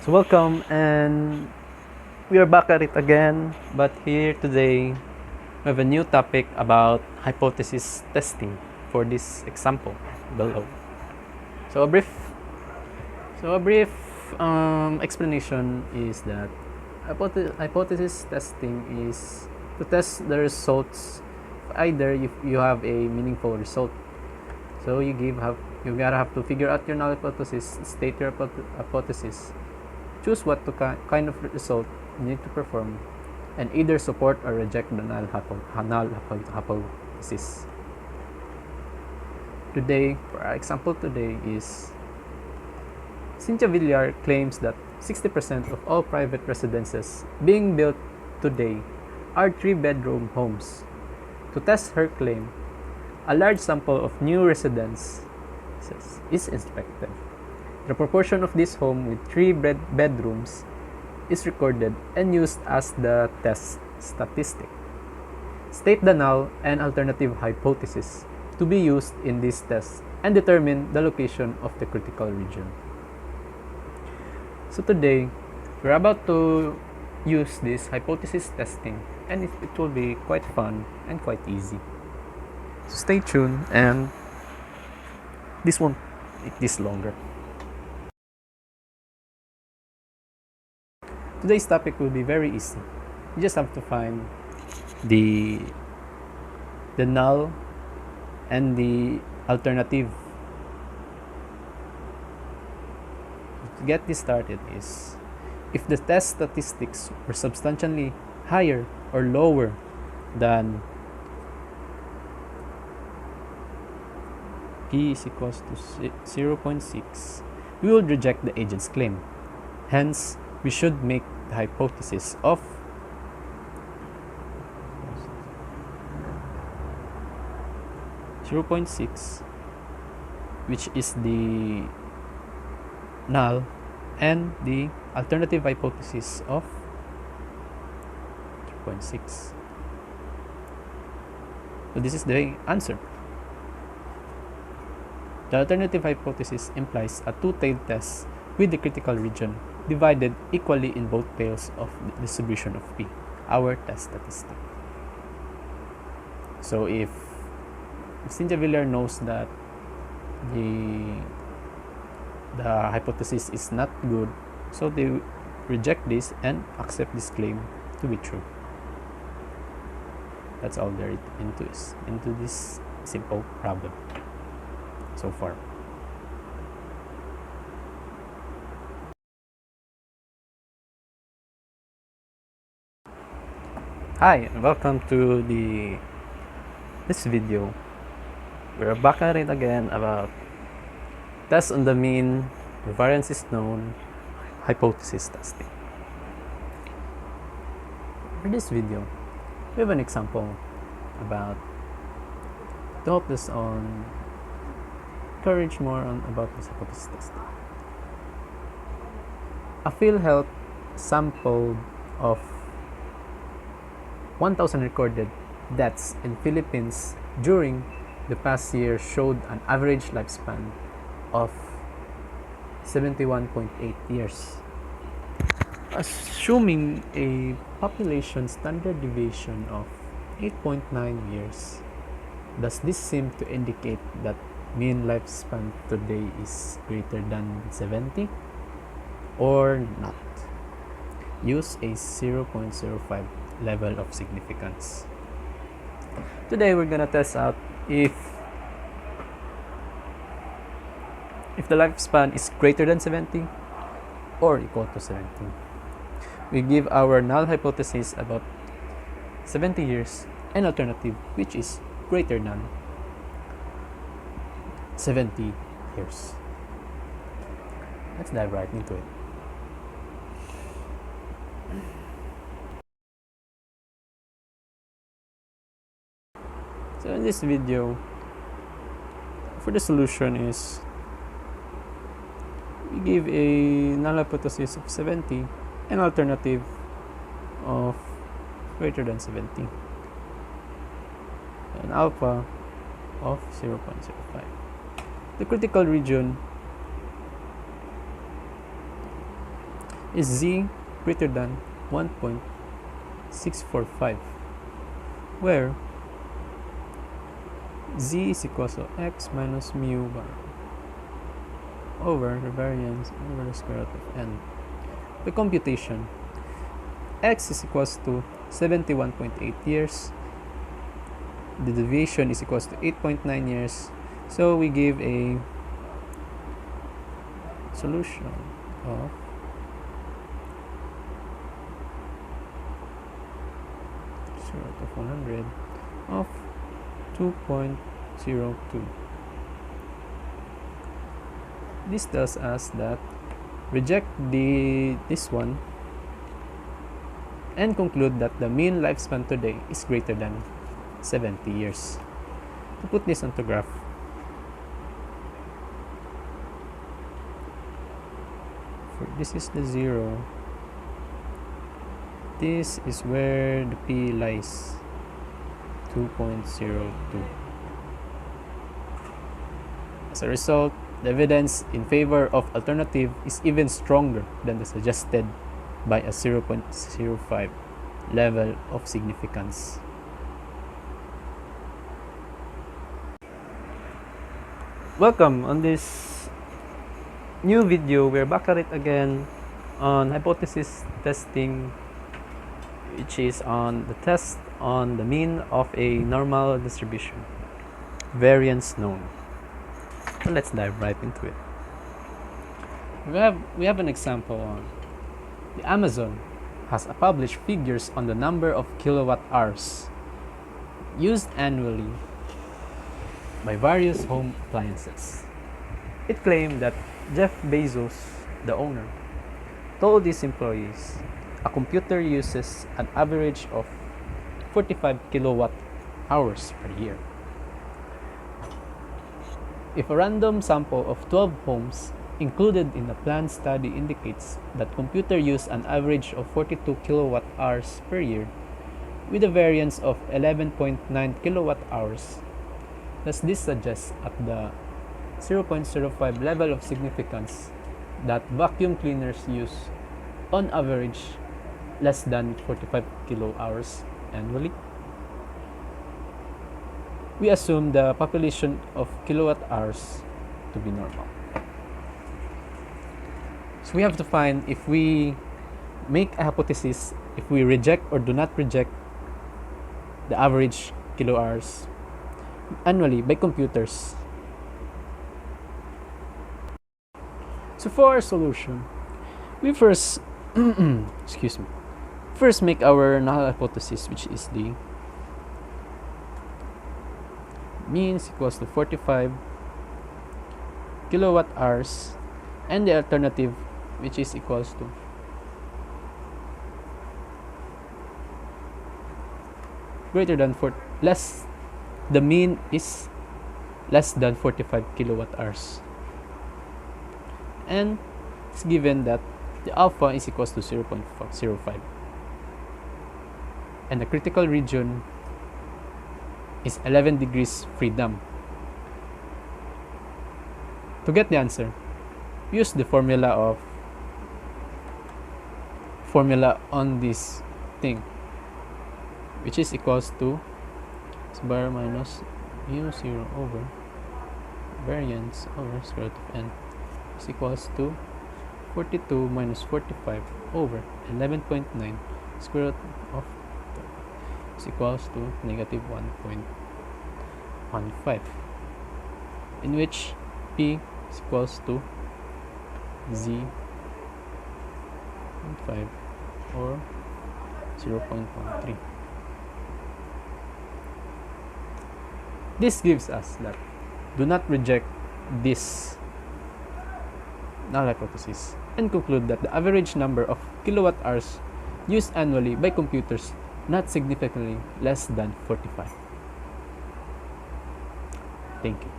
So welcome, and we are back at it again, but here today we have a new topic about hypothesis testing for this example below. So a brief explanation is that hypothesis testing is to test the results. Either if you have a meaningful result, so you gotta have to figure out your null hypothesis, state your hypothesis, choose what kind of result you need to perform, and either support or reject the null hypothesis. Today, for our example today is Cynthia Villar claims that 60% of all private residences being built today are 3-bedroom homes. To test her claim, a large sample of new residences is inspected. The proportion of this home with 3 bedrooms is recorded and used as the test statistic. State the null and alternative hypothesis to be used in this test and determine the location of the critical region. So today, we're about to use this hypothesis testing, and it will be quite fun and quite easy. So stay tuned, and this won't take this longer. Today's topic will be very easy. You just have to find the null and the alternative. To get this started is, if the test statistics were substantially higher or lower than p is equals to 0.6, we would reject the agent's claim. Hence, we should make the hypothesis of 0.6, which is the null, and the alternative hypothesis of 0.6. So this is the answer. The alternative hypothesis implies a two-tailed test with the critical region divided equally in both tails of the distribution of P, our test statistic. So if Cynthia Villar knows that the hypothesis is not good, so they reject this and accept this claim to be true. That's all there into this simple problem so far. Hi, and welcome to this video. We're back at it again about test on the mean, where variance is known, hypothesis testing. For this video, we have an example about to help us on encourage more about this hypothesis testing. A PhilHealth sample of 1,000 recorded deaths in Philippines during the past year showed an average lifespan of 71.8 years. Assuming a population standard deviation of 8.9 years, does this seem to indicate that mean lifespan today is greater than 70 or not? Use a 0.05 level of significance. Today we're gonna test out if the lifespan is greater than 70 or equal to 70. We give our null hypothesis about 70 years and alternative, which is greater than 70 years. Let's dive right into it. So in this video, for the solution is, we give a null hypothesis of 70 and alternative of greater than 70, and alpha of 0.05. The critical region is z greater than 1.645, where z is equal to x minus mu bar over the variance over the square root of n. The computation, x is equal to 71.8 years, the deviation is equal to 8.9 years, so we give a solution of square root of 100 of 2.02. This tells us that reject this one and conclude that the mean lifespan today is greater than 70 years. To put this onto graph, this is the 0, this is where the p lies, 2.02. As a result, the evidence in favor of alternative is even stronger than the suggested by a 0.05 level of significance. Welcome on this new video. We're back at it again on hypothesis testing, which is on the test on the mean of a normal distribution, variance known. So let's dive right into it. We have an example on the Amazon has published figures on the number of kilowatt hours used annually by various home appliances. It claimed that Jeff Bezos, the owner, told his employees a computer uses an average of 45 kilowatt hours per year. If a random sample of 12 homes included in the planned study indicates that computer use an average of 42 kilowatt hours per year with a variance of 11.9 kilowatt hours, does this suggest at the 0.05 level of significance that vacuum cleaners use on average less than 45 kilowatt hours annually? We assume the population of kilowatt hours to be normal. So we have to find if we make a hypothesis, if we reject or do not reject the average kilowatt hours annually by computers. So for our solution, we first first make our null hypothesis, which is the mean is equals to 45 kilowatt hours, and the alternative, which is equals to greater than the mean is less than 45 kilowatt hours, and it's given that the alpha is equals to 0.05 and the critical region is 11 degrees freedom. To get the answer, use the formula on this thing, which is equals to x bar minus mu 0 over variance over square root of n is equals to 42 minus 45 over 11.9 square root of is equals to negative 1.15, in which p is equals to z 0.5 or 0.13. This gives us that do not reject this null hypothesis and conclude that the average number of kilowatt hours used annually by computers not significantly less than 45. Thank you.